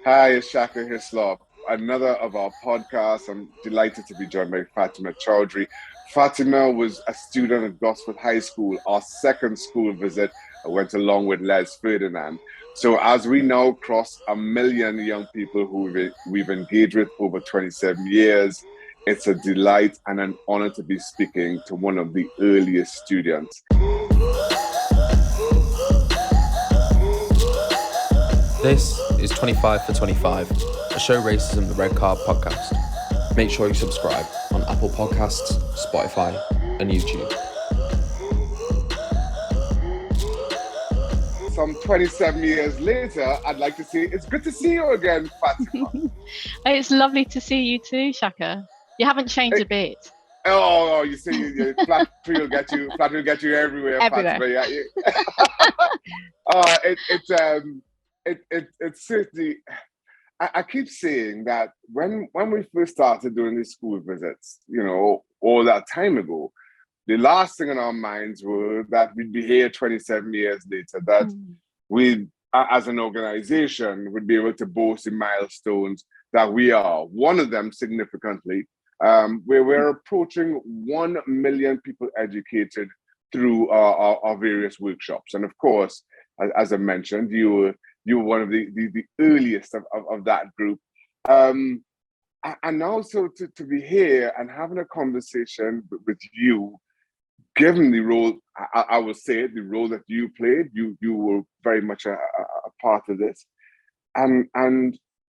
Hi, it's Shaka Hislop, another of our podcasts. I'm delighted to be joined by Fatima Choudhury. Fatima was a student at Gosford High School, our second school visit. I went along with Les Ferdinand. So, as we now cross a million young people who we've engaged with over 27 years, it's a delight and an honor to be speaking to one of the earliest students. This is 25 for 25, a Show Racism the Red Card podcast. Make sure you subscribe on Apple Podcasts, Spotify, and YouTube. Some 27 years later, I'd like to say it's good to see you again, Fatima. It's lovely to see you too, Shaka. You haven't changed a bit. You see, flattery will get you everywhere, Everywhere. Fatima. Yeah, it's certainly. I keep saying that when we first started doing these school visits, all that time ago, the last thing in our minds were that we'd be here 27 years later, that we, as an organization, would be able to boast the milestones that we are. One of them, significantly, where we're approaching 1 million people educated through our various workshops. And of course, as I mentioned, you were one of the earliest of that group. And also to be here and having a conversation with you, given the role, I will say it, the role that you played, you were very much a part of this, and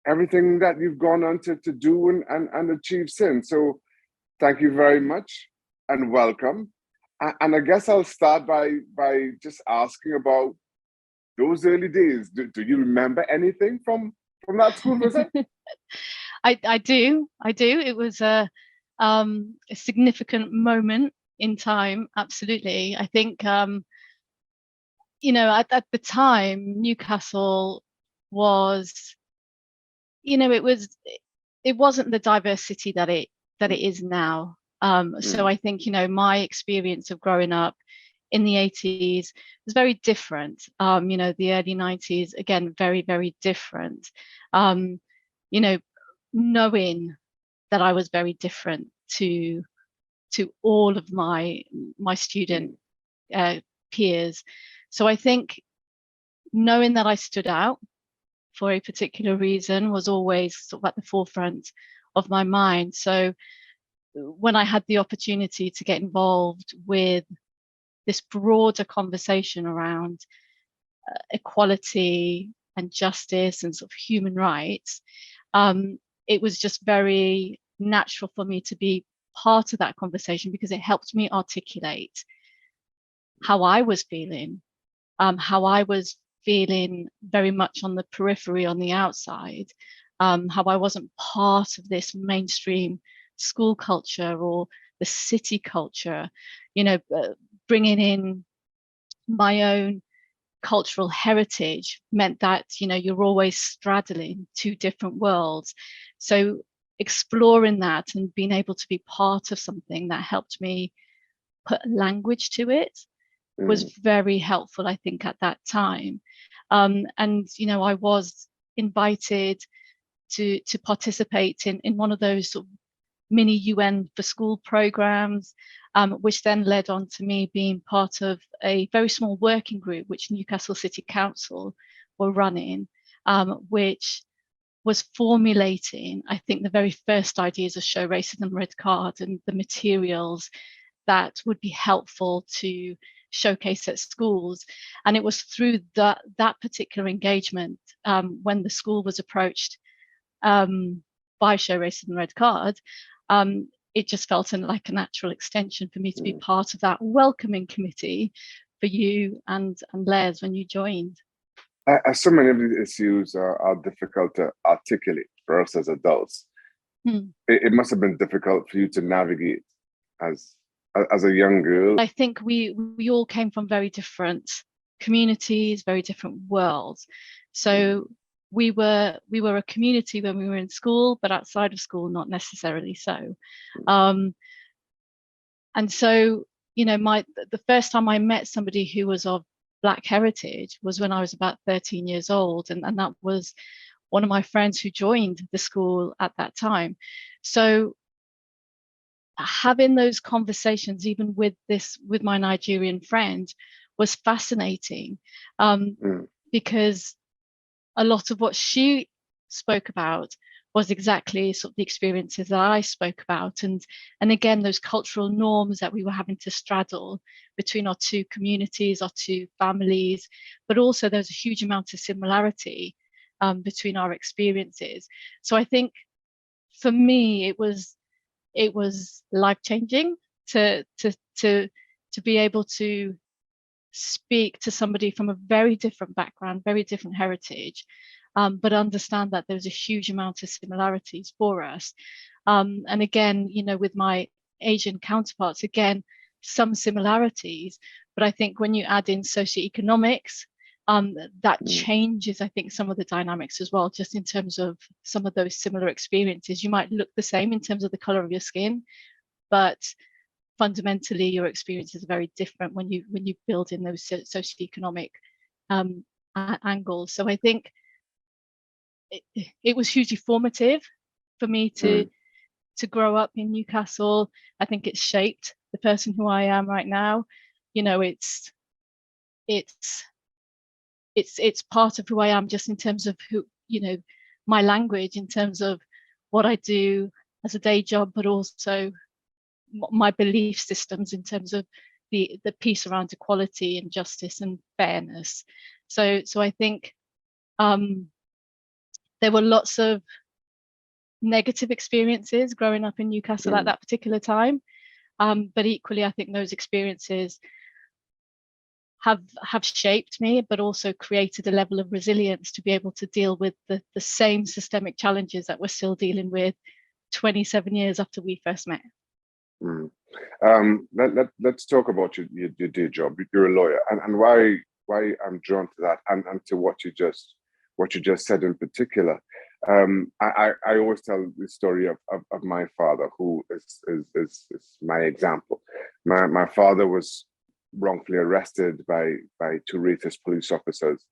everything that you've gone on to do and achieve since. So thank you very much and welcome. And I guess I'll start by just asking about those early days. Do you remember anything from that school visit? I do. It was a significant moment in time. Absolutely. I think, at the time, Newcastle was, it wasn't the diversity that it is now. So I think, my experience of growing up in the 80s was very different. The early 90s, again, very, very different. Knowing that I was very different to all of my student peers. So I think knowing that I stood out for a particular reason was always sort of at the forefront of my mind. So when I had the opportunity to get involved with this broader conversation around equality and justice and sort of human rights, it was just very natural for me to be part of that conversation because it helped me articulate how I was feeling, very much on the periphery, on the outside, how I wasn't part of this mainstream school culture or the city culture, bringing in my own cultural heritage meant that, you're always straddling two different worlds. So exploring that and being able to be part of something that helped me put language to it was very helpful, I think, at that time. And, I was invited to participate in one of those sort of mini UN for School programs, which then led on to me being part of a very small working group which Newcastle City Council were running, which was formulating, I think, the very first ideas of Show Racism Red Card and the materials that would be helpful to showcase at schools. And it was through that particular engagement, when the school was approached by Show Racism Red Card, it just felt like a natural extension for me to be part of that welcoming committee for you and Les when you joined. So many of these issues are difficult to articulate for us as adults. It must have been difficult for you to navigate as a young girl. I think we all came from very different communities, very different worlds. So we were a community when we were in school, but outside of school, not necessarily so. And so, the first time I met somebody who was of Black heritage was when I was about 13 years old, and that was one of my friends who joined the school at that time. So having those conversations, even with my Nigerian friend, was fascinating, because a lot of what she spoke about was exactly sort of the experiences that I spoke about, and again, those cultural norms that we were having to straddle between our two communities, our two families, but also there's a huge amount of similarity between our experiences. So I think for me, it was life-changing to be able to speak to somebody from a very different background, very different heritage, but understand that there's a huge amount of similarities for us. And again, with my Asian counterparts, again, some similarities, but I think when you add in socioeconomics, that changes, I think, some of the dynamics as well, just in terms of some of those similar experiences. You might look the same in terms of the color of your skin, but fundamentally your experiences are very different when you build in those socioeconomic angles. So I think it was hugely formative for me to grow up in Newcastle. I think it shaped the person who I am right now. It's part of who I am, just in terms of who, my language, in terms of what I do as a day job, but also my belief systems in terms of the piece around equality and justice and fairness. So I think there were lots of negative experiences growing up in Newcastle at that particular time, but equally I think those experiences have shaped me, but also created a level of resilience to be able to deal with the same systemic challenges that we're still dealing with 27 years after we first met. Let's talk about your day job. You're a lawyer, and why I'm drawn to that, and to what you just said in particular. I always tell the story of my father, who is my example. My father was wrongfully arrested by two racist police officers.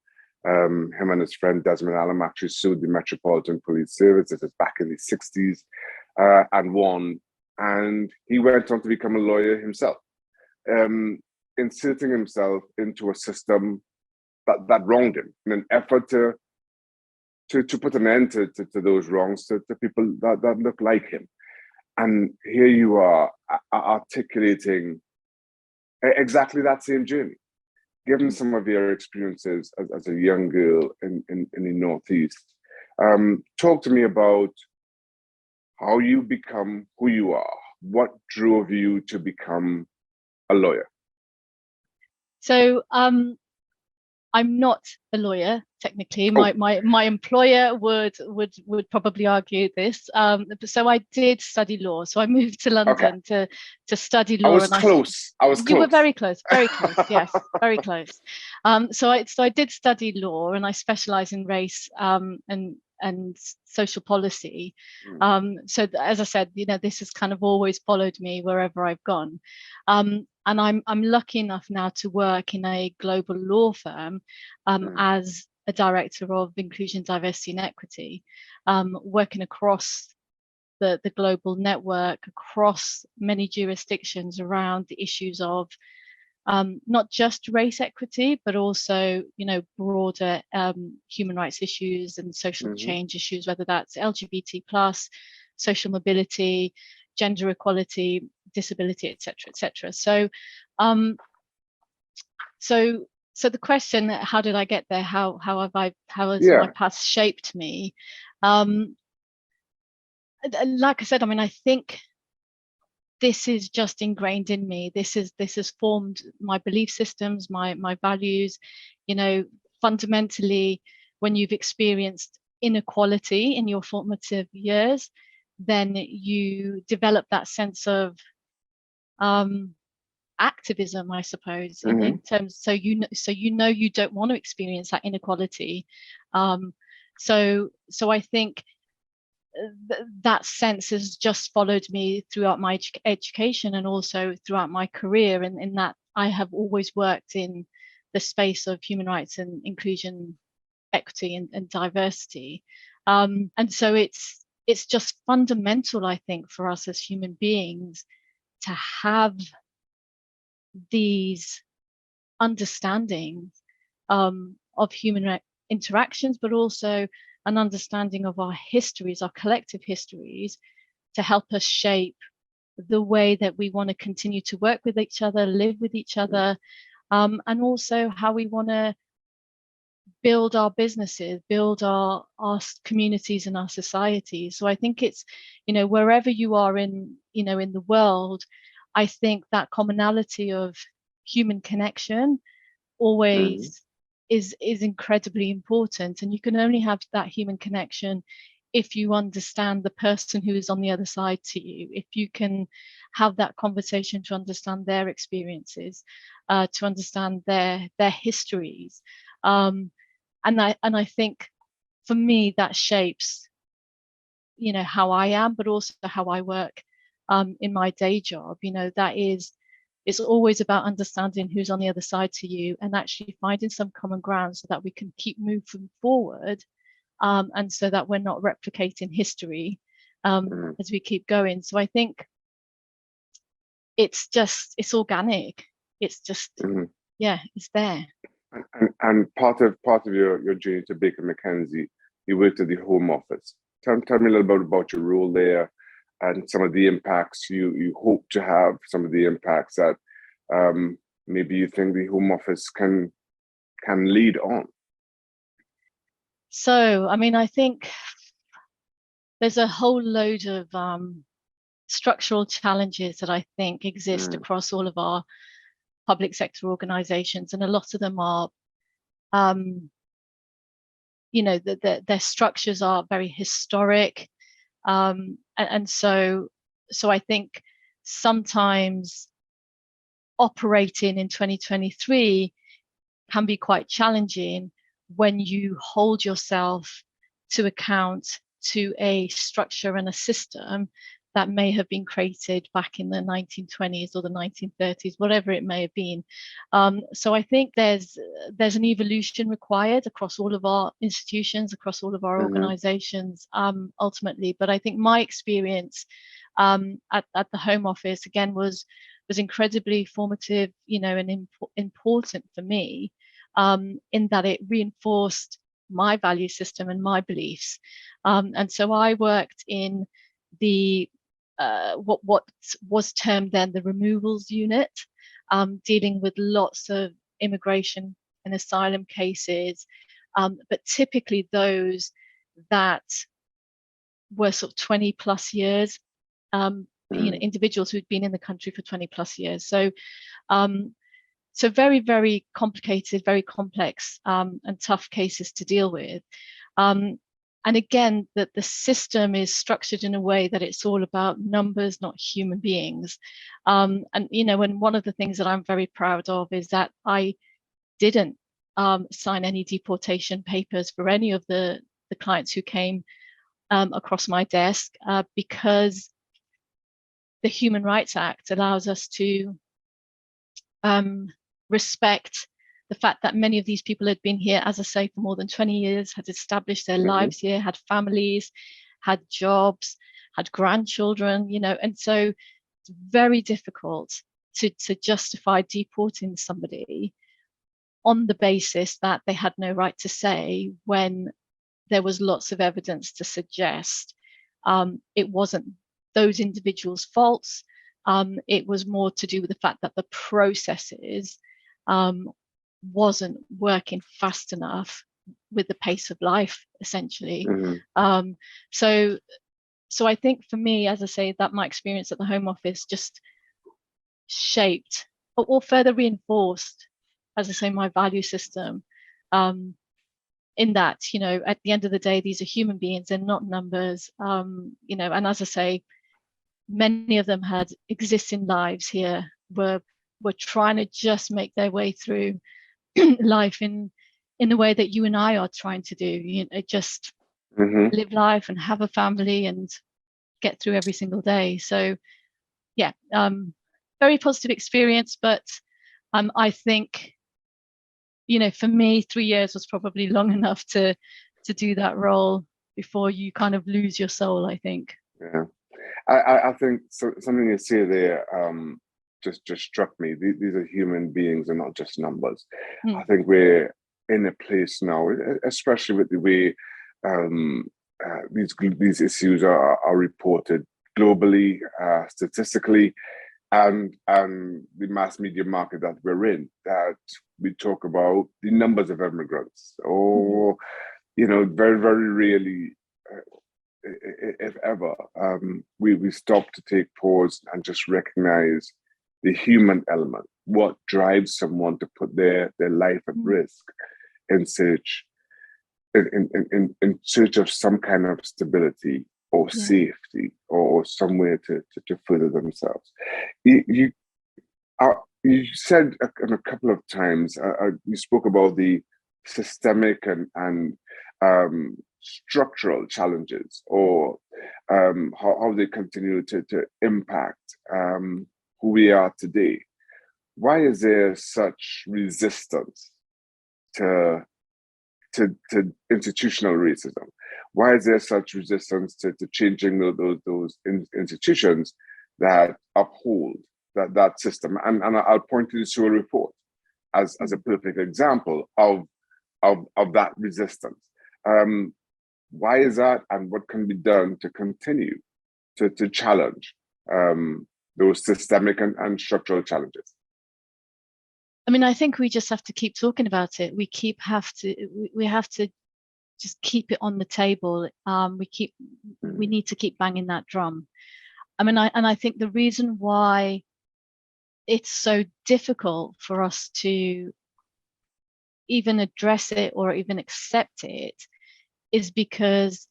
Him and his friend Desmond Allen actually sued the Metropolitan Police Service. This is back in the 60s, and won. And he went on to become a lawyer himself, inserting himself into a system that wronged him in an effort to put an end to those wrongs to people that look like him. And here you are articulating exactly that same journey, given some of your experiences as a young girl in the Northeast. Talk to me about how you become who you are. What drove you to become a lawyer? So I'm not a lawyer technically. My employer would probably argue this. So I did study law. So I moved to London to study law. I was close. You were very close. Yes, very close. So I did study law, and I specialize in race and social policy. So as I said, this has kind of always followed me wherever I've gone. And I'm lucky enough now to work in a global law firm as a director of inclusion, diversity and equity, working across the global network, across many jurisdictions around the issues of not just race equity, but also, broader human rights issues and social change issues, whether that's LGBT plus, social mobility, gender equality, disability, etc. So the question, how did I get there? How has my path shaped me? Like I said, I think this is just ingrained in me. This has formed my belief systems, my values. Fundamentally, when you've experienced inequality in your formative years, then you develop that sense of activism, I suppose, in terms. So you don't want to experience that inequality. So I think that sense has just followed me throughout my education and also throughout my career, and in that I have always worked in the space of human rights and inclusion equity and diversity. And so it's just fundamental, I think, for us as human beings to have these understandings of human interactions, but also an understanding of our histories, our collective histories, to help us shape the way that we want to continue to work with each other, live with each other, and also how we want to build our businesses, build our communities and our societies. So I think it's, wherever you are in the world, I think that commonality of human connection always is incredibly important. And you can only have that human connection if you understand the person who is on the other side to you, if you can have that conversation to understand their experiences, to understand their histories. And I think for me that shapes, how I am, but also how I work in my day job. It's always about understanding who's on the other side to you and actually finding some common ground so that we can keep moving forward, and so that we're not replicating history as we keep going. So I think it's organic. It's just, it's there. And part of your journey to Baker McKenzie, you worked at the Home Office. Tell me a little bit about your role there and some of the impacts you hope to have, some of the impacts that maybe you think the Home Office can lead on. So, I think there's a whole load of structural challenges that I think exist across all of our public sector organizations, and a lot of them are, their structures are very historic, and so I think sometimes operating in 2023 can be quite challenging when you hold yourself to account to a structure and a system that may have been created back in the 1920s or the 1930s, whatever it may have been. So I think there's an evolution required across all of our institutions, across all of our organizations, ultimately. But I think my experience at the Home Office, again, was incredibly formative, and important for me, in that it reinforced my value system and my beliefs. And so I worked in the what was termed then the removals unit, dealing with lots of immigration and asylum cases, but typically those that were sort of 20 plus years, individuals who'd been in the country for 20 plus years. So so very, very complicated, very complex, and tough cases to deal with. And again, that the system is structured in a way that it's all about numbers, not human beings. And one of the things that I'm very proud of is that I didn't sign any deportation papers for any of the clients who came across my desk, because the Human Rights Act allows us to respect the fact that many of these people had been here, as I say, for more than 20 years, had established their lives here, had families, had jobs, had grandchildren, and so it's very difficult to justify deporting somebody on the basis that they had no right to say, when there was lots of evidence to suggest it wasn't those individuals' faults. It was more to do with the fact that the processes wasn't working fast enough with the pace of life, essentially. So I think for me, as I say, that my experience at the Home Office just shaped or further reinforced, as I say, my value system, in that, at the end of the day, these are human beings, they're not numbers, and as I say, many of them had existing lives here, were trying to just make their way through life in the way that you and I are trying to do, just live life and have a family and get through every single day. So yeah, very positive experience, but I think for me, 3 years was probably long enough to do that role before you kind of lose your soul, I think. Yeah. I think something you say there just struck me. These are human beings and not just numbers. I think we're in a place now, especially with the way these issues are reported globally, statistically, and the mass media market that we're in, that we talk about the numbers of immigrants, or very, very rarely, if ever, we stop to take pause and just recognize the human element. What drives someone to put their life at risk in search of some kind of stability or safety, or somewhere to further themselves. You said a couple of times, you spoke about the systemic and structural challenges, or how they continue to impact who we are today. Why is there such resistance to institutional racism? Why is there such resistance to changing those institutions that uphold that system? And I'll point to the Sewell report as a perfect example of that resistance. Why is that, and what can be done to continue to challenge those systemic and structural challenges? I mean, I think we just have to keep talking about it. We have to just keep it on the table. We need to keep banging that drum. I mean, I think the reason why it's so difficult for us to even address it or even accept it is because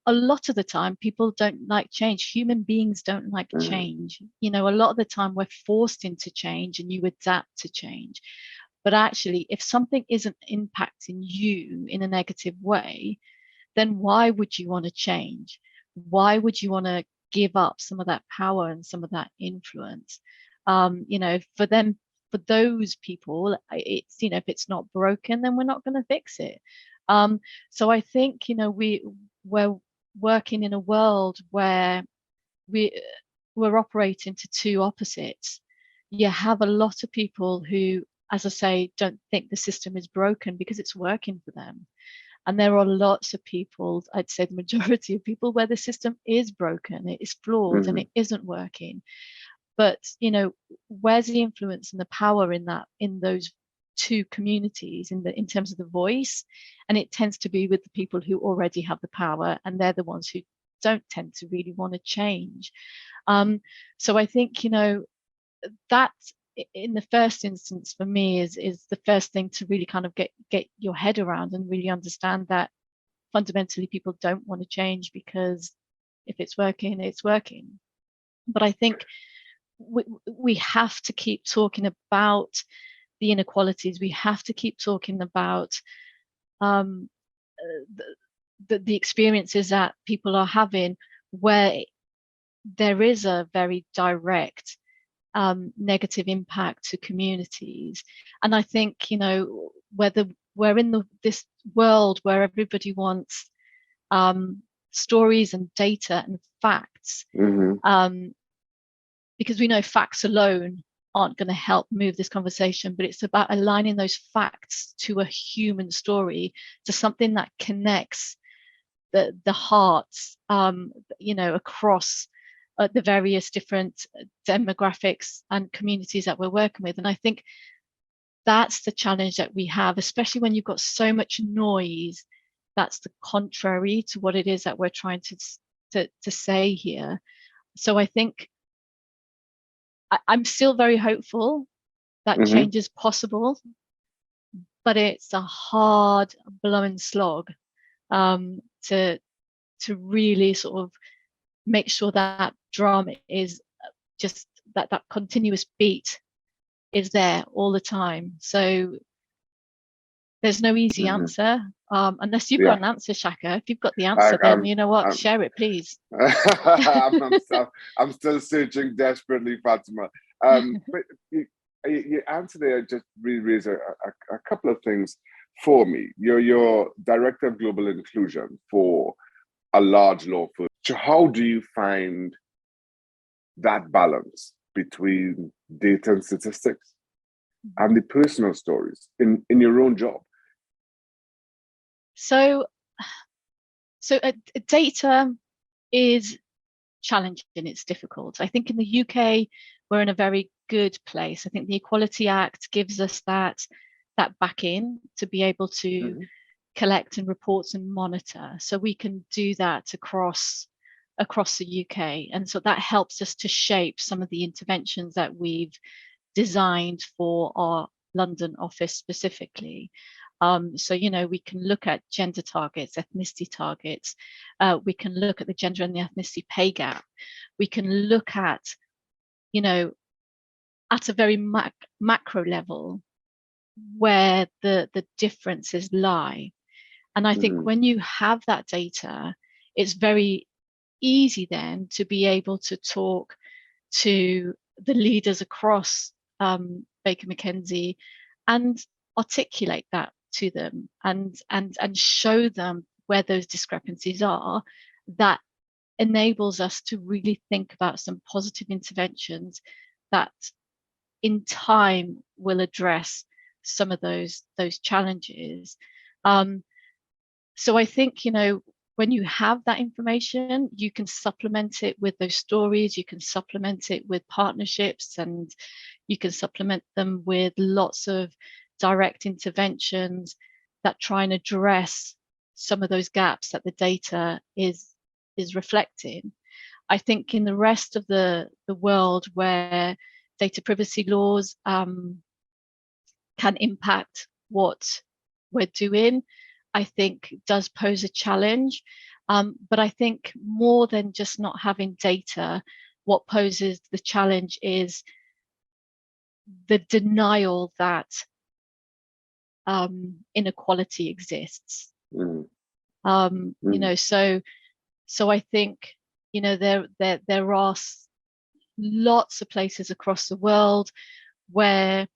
a lot of the time people don't like change. Human beings don't like change. A lot of the time we're forced into change and you adapt to change. But actually, if something isn't impacting you in a negative way, then why would you want to change? Why would you want to give up some of that power and some of that influence? For those people, it's, if it's not broken, then we're not going to fix it. So I think, we're working in a world where we're operating to two opposites. You have a lot of people who, as I say, don't think the system is broken because it's working for them. And there are lots of people, I'd say the majority of people, where the system is broken, it is flawed, and it isn't working. But, where's the influence and the power in those two communities in terms of the voice? And it tends to be with the people who already have the power, and they're the ones who don't tend to really want to change. So I think, that in the first instance for me is the first thing to really kind of get your head around and really understand that fundamentally people don't want to change, because if it's working, it's working. But I think we have to keep talking about the inequalities. We have to keep talking about the experiences that people are having, where there is a very direct negative impact to communities. And I think, whether we're in this world where everybody wants stories and data and facts, because we know facts alone aren't going to help move this conversation, but it's about aligning those facts to a human story, to something that connects the hearts, across the various different demographics and communities that we're working with. And I think that's the challenge that we have, especially when you've got so much noise that's the contrary to what it is that we're trying to say here. So I think I'm still very hopeful that change is possible, but it's a hard blowing slog to really sort of make sure that drum is just that continuous beat is there all the time. So there's no easy answer, unless you've got an answer, Shaka. If you've got the answer, then you know what, share it, please. I'm still searching desperately, Fatima. But your answer there just really raised a couple of things for me. You're director of global inclusion for a large law firm. So how do you find that balance between data and statistics and the personal stories in your own job? So data is challenging, it's difficult. I think in the UK, we're in a very good place. I think the Equality Act gives us that back in to be able to collect and report and monitor. So we can do that across the UK. And so that helps us to shape some of the interventions that we've designed for our London office specifically. So, we can look at gender targets, ethnicity targets. We can look at the gender and the ethnicity pay gap. We can look at, at a very macro level where the differences lie. And I think when you have that data, it's very easy then to be able to talk to the leaders across Baker McKenzie and articulate that to them and show them where those discrepancies are. That enables us to really think about some positive interventions that in time will address some of those challenges. So I think, when you have that information, you can supplement it with those stories, you can supplement it with partnerships, and you can supplement them with lots of direct interventions that try and address some of those gaps that the data is reflecting. I think in the rest of the world where data privacy laws can impact what we're doing, I think does pose a challenge. But I think more than just not having data, what poses the challenge is the denial that inequality exists. So I think, there are lots of places across the world where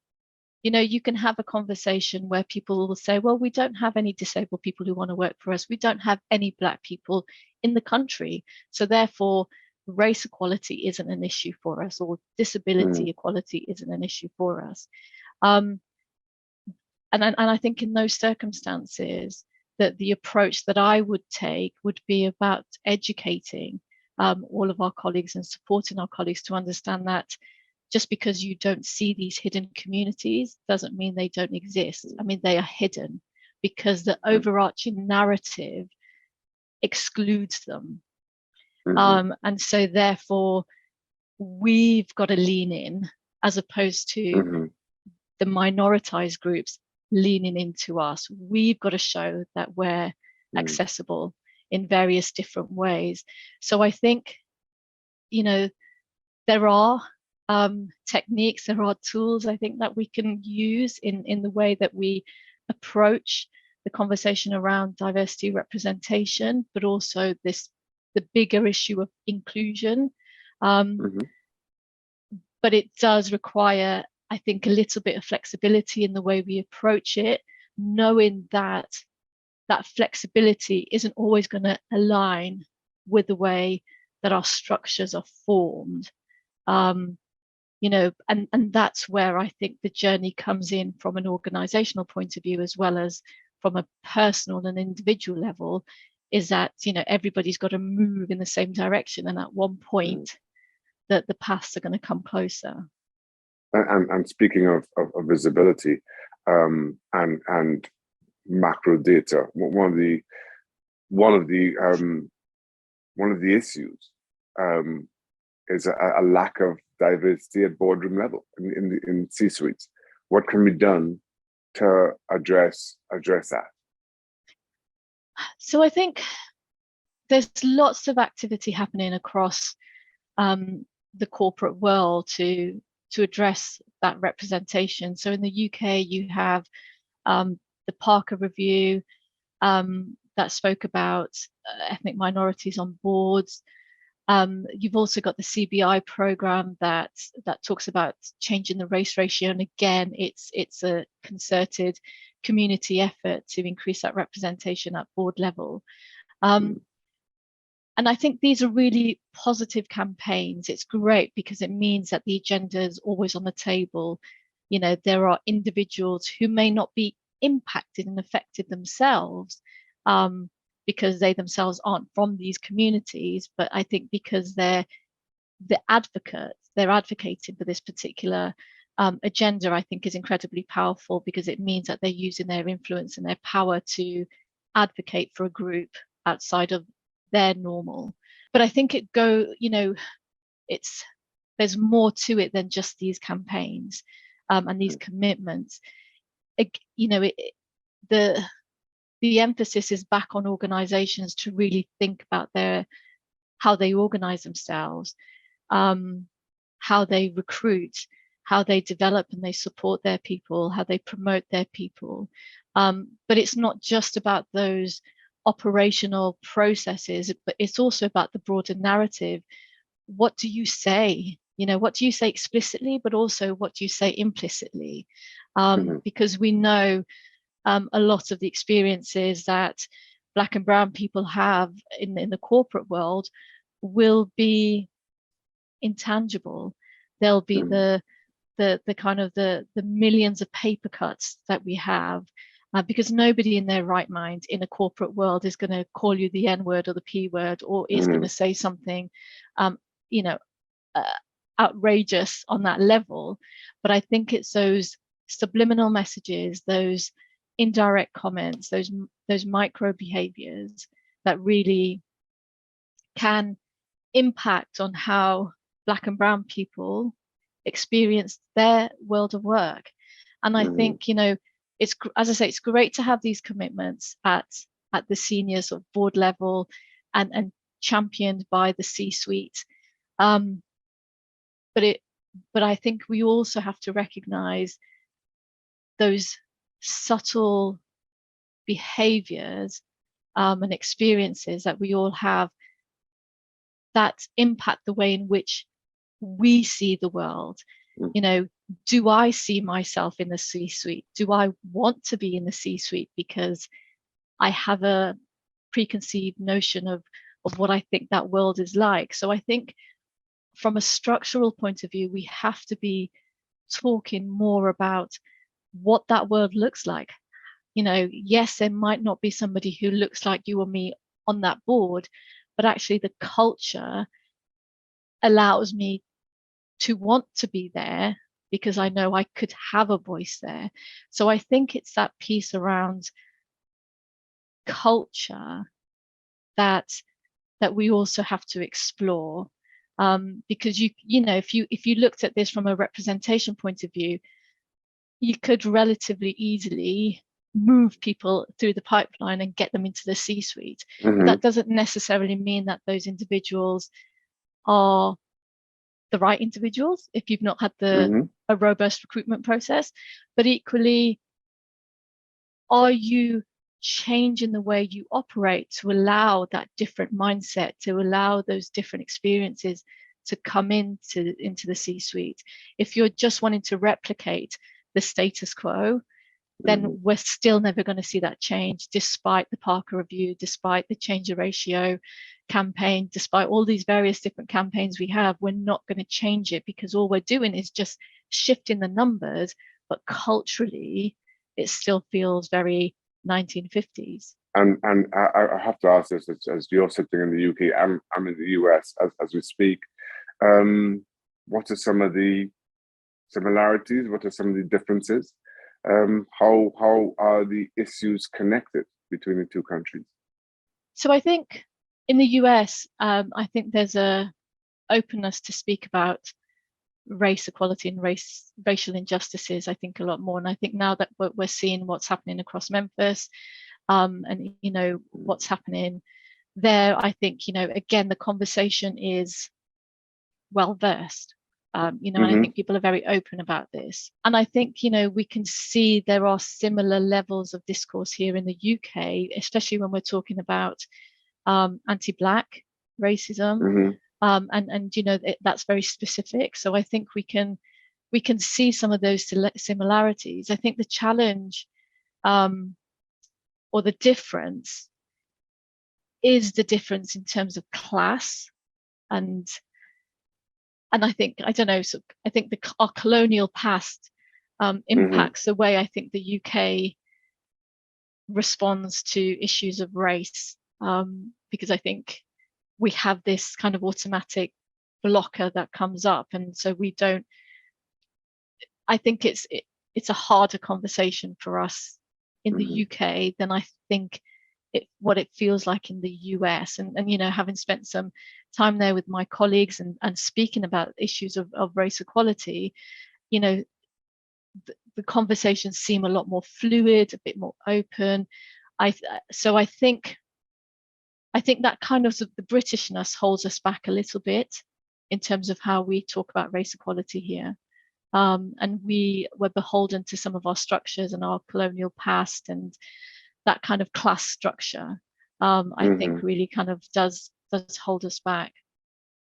you can have a conversation where people will say, well, we don't have any disabled people who want to work for us. We don't have any Black people in the country. So therefore, race equality isn't an issue for us, or disability equality isn't an issue for us. And I think in those circumstances, that the approach that I would take would be about educating all of our colleagues and supporting our colleagues to understand that just because you don't see these hidden communities doesn't mean they don't exist. I mean, they are hidden because the overarching narrative excludes them. And so therefore, we've got to lean in as opposed to the minoritized groups leaning into us. We've got to show that we're accessible in various different ways. So I think, there are techniques, there are tools, I think, that we can use in the way that we approach the conversation around diversity representation, but also the bigger issue of inclusion. But it does require, I think, a little bit of flexibility in the way we approach it, knowing that that flexibility isn't always going to align with the way that our structures are formed. And that's where I think the journey comes in from an organizational point of view, as well as from a personal and individual level, is that, everybody's got to move in the same direction. And at one point, that the paths are going to come closer. And speaking of visibility and macro data, one of the issues is a lack of diversity at boardroom level in C-suites. What can be done to address that? So I think there's lots of activity happening across the corporate world to address that representation. So in the UK, you have the Parker Review that spoke about ethnic minorities on boards. You've also got the CBI program that talks about changing the race ratio, and again, it's a concerted community effort to increase that representation at board level. And I think these are really positive campaigns. It's great because it means that the agenda is always on the table. You know, there are individuals who may not be impacted and affected themselves, because they themselves aren't from these communities, but I think because they're the advocates, they're advocating for this particular agenda, I think is incredibly powerful, because it means that they're using their influence and their power to advocate for a group outside of their normal. But I think there's more to it than just these campaigns and these commitments. The emphasis is back on organizations to really think about how they organize themselves, how they recruit, how they develop and they support their people, how they promote their people. But it's not just about those operational processes, but it's also about the broader narrative. What do you say? What do you say explicitly, but also what do you say implicitly? Because we know a lot of the experiences that Black and brown people have in the corporate world will be intangible. They'll be the kind of the millions of paper cuts that we have, because nobody in their right mind in a corporate world is going to call you the N-word or the P-word, or is going to say something outrageous on that level. But I think it's those subliminal messages, those indirect comments, those micro behaviors that really can impact on how Black and brown people experience their world of work. And I think, it's, as I say, it's great to have these commitments at the senior sort of board level and championed by the C-suite. But I think we also have to recognize those subtle behaviors and experiences that we all have that impact the way in which we see the world. Do I see myself in the C-suite? Do I want to be in the C-suite because I have a preconceived notion of what I think that world is like? So I think from a structural point of view, we have to be talking more about what that world looks like. Yes, there might not be somebody who looks like you or me on that board, but actually the culture allows me to want to be there because I know I could have a voice there. So I think it's that piece around culture that we also have to explore, because if you looked at this from a representation point of view, you could relatively easily move people through the pipeline and get them into the C-suite. But that doesn't necessarily mean that those individuals are the right individuals if you've not had a robust recruitment process. But equally, are you changing the way you operate to allow that different mindset, to allow those different experiences to come into the C-suite? If you're just wanting to replicate the status quo, then we're still never going to see that change, despite the Parker Review, despite the Change the Ratio campaign, despite all these various different campaigns we have. We're not going to change it because all we're doing is just shifting the numbers, but culturally it still feels very 1950s. And I have to ask this, as you're sitting in the UK, I'm in the US as we speak. What are some of the similarities? What are some of the differences? How are the issues connected between the two countries? So I think in the US, I think there's a openness to speak about race equality and racial injustices, I think, a lot more. And I think now that we're seeing what's happening across Memphis, and what's happening there, I think, again, the conversation is well versed. And I think people are very open about this. And I think, we can see there are similar levels of discourse here in the UK, especially when we're talking about anti-Black racism, and you know, that's very specific. So I think we can see some of those similarities. I think the challenge, or the difference, is the difference in terms of class, and I think, I don't know, so I think our colonial past impacts the way I think the UK responds to issues of race, because I think we have this kind of automatic blocker that comes up, and so we don't. I think it's a harder conversation for us in the UK than I think what it feels like in the US. And you know, having spent some time there with my colleagues and speaking about issues of race equality, you know, the conversations seem a lot more fluid, a bit more open. So I think that kind of the Britishness holds us back a little bit in terms of how we talk about race equality here. And we were beholden to some of our structures and our colonial past, and that kind of class structure, I think really kind of does hold us back.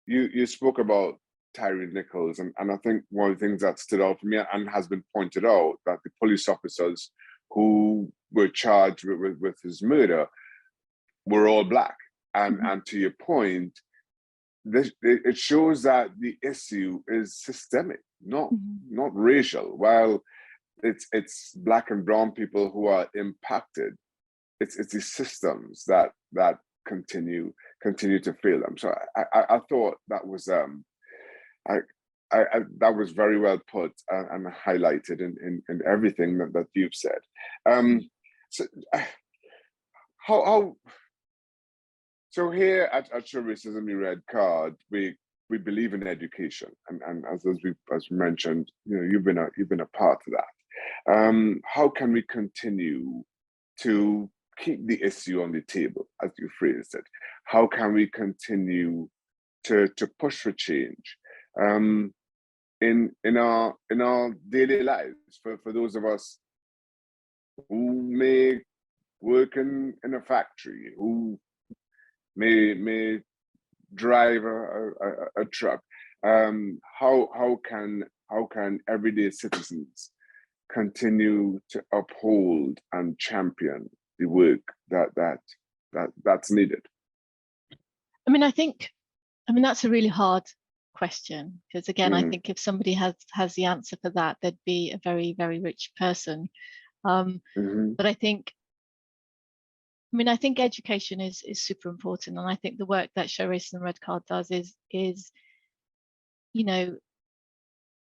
You spoke about Tyree Nichols, and I think one of the things that stood out for me and has been pointed out, that the police officers who were charged with his murder were all Black. And to your point, it shows that the issue is systemic, not racial. While it's Black and brown people who are impacted, it's the systems that continue to fail them. So I thought that was that was very well put and highlighted in everything that you've said. So so here at Show Racism the Red Card, we believe in education, and as we mentioned, you know, you've been a part of that. How can we continue to keep the issue on the table, as you phrased it? How can we continue to push for change in our daily lives for those of us who may work in a factory, who may drive a truck? How can everyday citizens continue to uphold and champion the work that's needed? I mean, that's a really hard question, because again, I think if somebody has the answer for that, they'd be a very, very rich person. But I think education is super important, and I think the work that Show Racism Red Card does is you know,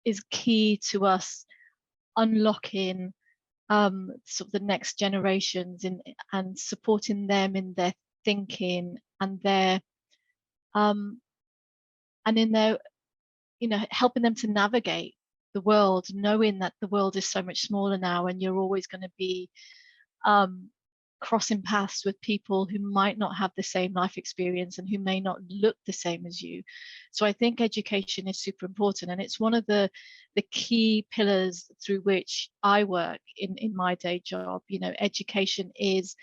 is key to us unlocking sort of the next generations and supporting them in their thinking and their and in their, you know, helping them to navigate the world, knowing that the world is so much smaller now, and you're always going to be crossing paths with people who might not have the same life experience and who may not look the same as you. So I think education is super important, and it's one of the key pillars through which I work in my day job. You know, education is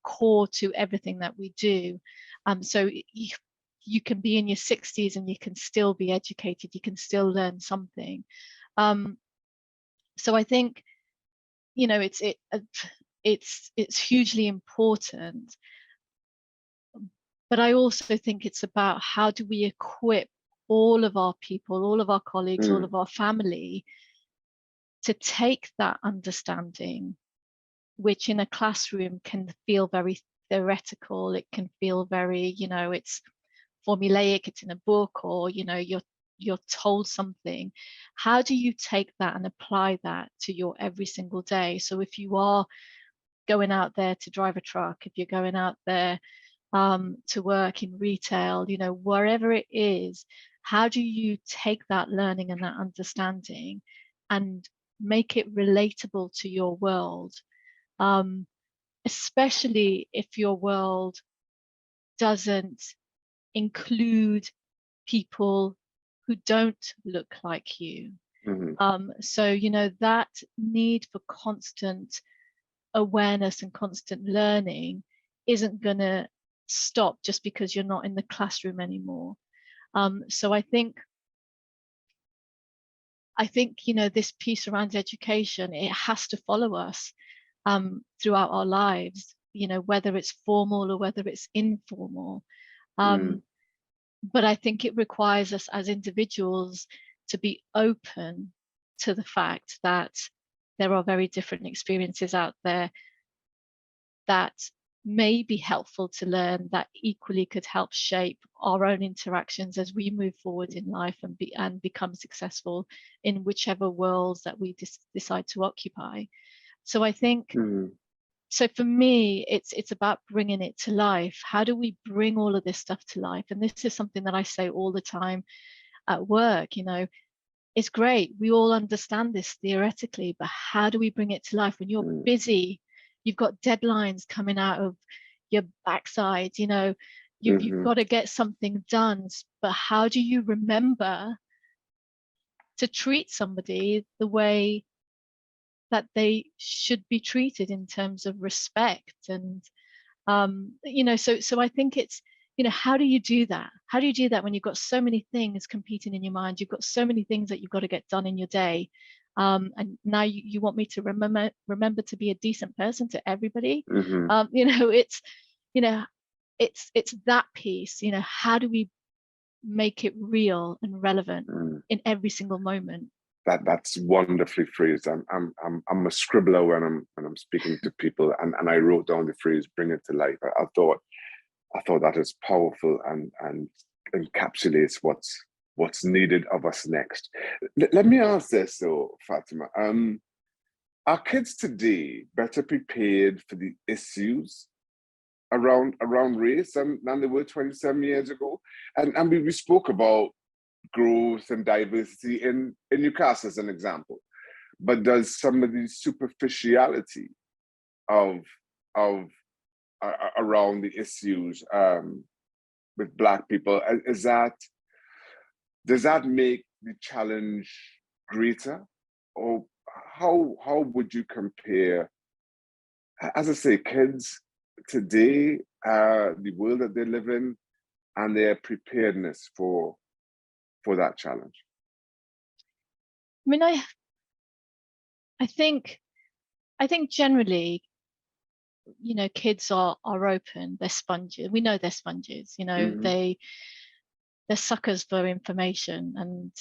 core to everything that we do. So you can be in your 60s and you can still be educated, you can still learn something. So I think, you know, it's hugely important, but I also think it's about how do we equip all of our people, all of our colleagues, all of our family to take that understanding, which in a classroom can feel very theoretical, it can feel very, you know, it's formulaic, it's in a book, or, you know, you're told something. How do you take that and apply that to your every single day? So if you are going out there to drive a truck, if you're going out there to work in retail, you know, wherever it is, how do you take that learning and that understanding and make it relatable to your world? Especially if your world doesn't include people who don't look like you. So, you know, that need for constant awareness and constant learning isn't going to stop just because you're not in the classroom anymore. So I think this piece around education, it has to follow us throughout our lives, whether it's formal or whether it's informal. But I think it requires us as individuals to be open to the fact that there are very different experiences out there that may be helpful to learn, that equally could help shape our own interactions as we move forward in life and become successful in whichever worlds that we decide to occupy. So I think, so for me, it's about bringing it to life. How do we bring all of this stuff to life? And this is something that I say all the time at work. It's great, we all understand this theoretically, but how do we bring it to life when you're busy? You've got deadlines coming out of your backside, you've got to get something done, but how do you remember to treat somebody the way that they should be treated in terms of respect? And so I think it's, how do you do that? How do you do that when you've got so many things competing in your mind? You've got so many things that you've got to get done in your day. And now you want me to remember to be a decent person to everybody. It's that piece. How do we make it real and relevant in every single moment? That's wonderfully phrased. I'm a scribbler when I'm speaking to people, and I wrote down the phrase "bring it to life." I thought that is powerful and encapsulates what's needed of us next. Let me ask this though, Fatima. Are kids today better prepared for the issues around race than they were 27 years ago? And we spoke about growth and diversity in Newcastle as an example, but does some of the superficiality of around the issues with Black people, does that make the challenge greater? Or how would you compare, as I say, kids today, the world that they live in, and their preparedness for that challenge? I mean, I think generally, kids are open. They're sponges. We know they're sponges. They're suckers for information, and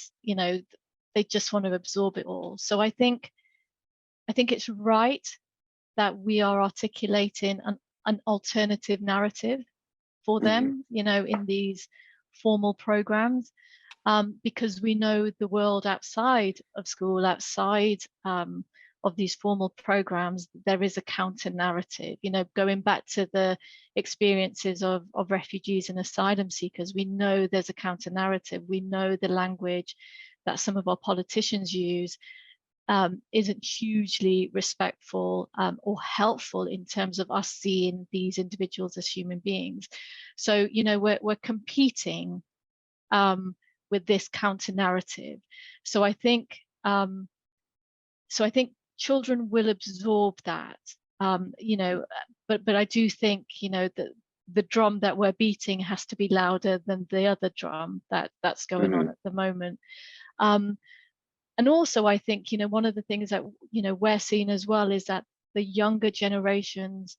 they just want to absorb it all. So I think it's right that we are articulating an alternative narrative for them, in these formal programs, because we know the world outside of school, outside of these formal programs, there is a counter narrative. Going back to the experiences of refugees and asylum seekers, we know there's a counter narrative. We know the language that some of our politicians use isn't hugely respectful or helpful in terms of us seeing these individuals as human beings. So we're competing with this counter narrative. So I think children will absorb that, but I do think that the drum that we're beating has to be louder than the other drum that's going on at the moment. And also I think one of the things that we're seeing as well is that the younger generations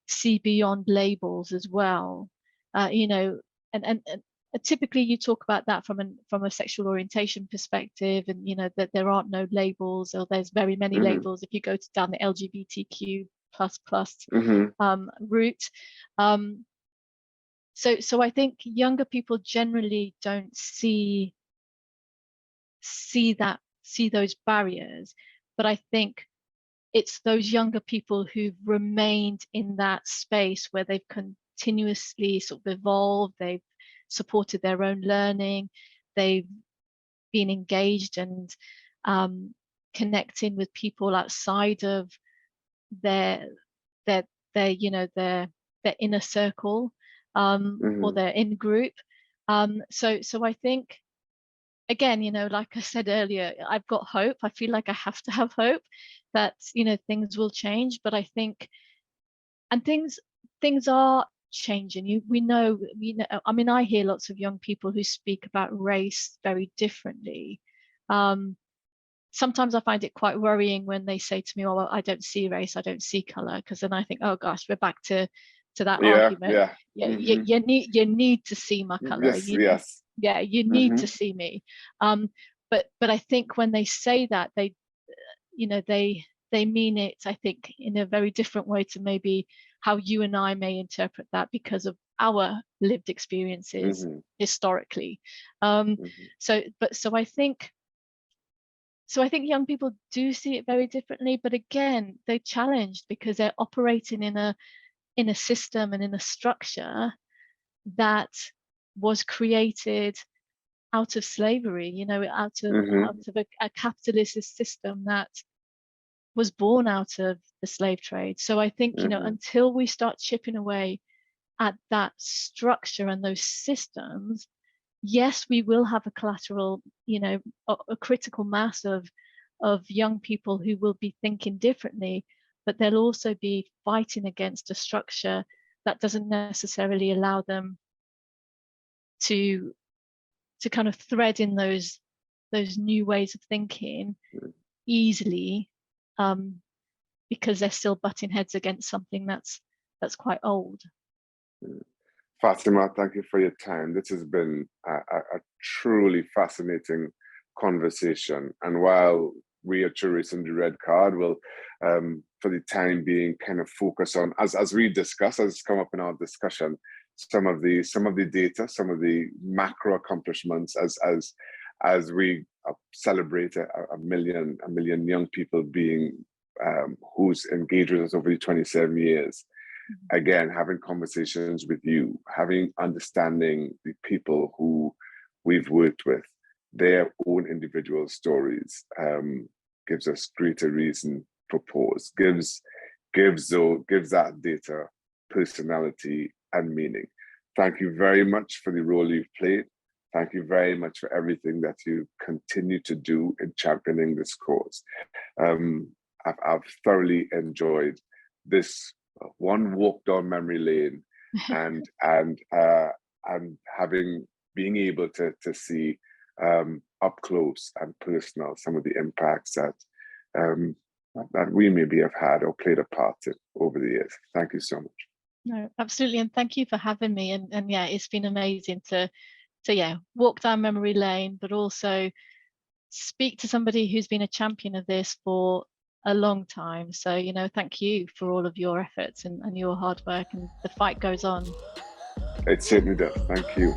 see beyond labels as well. And typically you talk about that from a sexual orientation perspective, and that there aren't no labels, or there's very many labels if you go down the LGBTQ plus route. So I think younger people generally don't see those barriers, but I think it's those younger people who've remained in that space where they've continuously sort of evolved, they've supported their own learning, they've been engaged and connecting with people outside of their inner circle, or their in group. So I think, again, like I said earlier, I've got hope. I feel like I have to have hope that things will change. But I think, and things are changing. We know, I mean, I hear lots of young people who speak about race very differently. Sometimes I find it quite worrying when they say to me, "Oh, well, I don't see race, I don't see color," because then I think, "Oh gosh, we're back to that argument." Yeah. You need to see my color. Yes, yes. You need to see me. But I think when they say that, they mean it, I think, in a very different way to maybe how you and I may interpret that because of our lived experiences historically. So I think young people do see it very differently, but again, they're challenged because they're operating in a system and in a structure that was created out of slavery, out of a capitalist system that was born out of the slave trade. So I think, until we start chipping away at that structure and those systems, yes, we will have a collateral, a critical mass of young people who will be thinking differently, but they'll also be fighting against a structure that doesn't necessarily allow them to kind of thread in those new ways of thinking easily, because they're still butting heads against something that's quite old. Fatima, thank you for your time. This has been a truly fascinating conversation. And while we at Tourism the Red Card will, for the time being, kind of focus on, as we discuss, as come up in our discussion, some of the data, some of the macro accomplishments as we celebrate a million young people being who's engaged with us over the 27 years. Again, having conversations with you, understanding the people who we've worked with, their own individual stories, gives us greater reason for pause, gives that data personality and meaning. Thank you very much for the role you've played. Thank you very much for everything that you continue to do in championing this cause. I've thoroughly enjoyed this one walk down memory lane, and being able to see up close and personal some of the impacts that we maybe have had or played a part in over the years. Thank you so much. No, absolutely, and thank you for having me. And yeah, it's been amazing to walk down memory lane, but also speak to somebody who's been a champion of this for a long time. So, thank you for all of your efforts and your hard work, and the fight goes on. It certainly does. Thank you.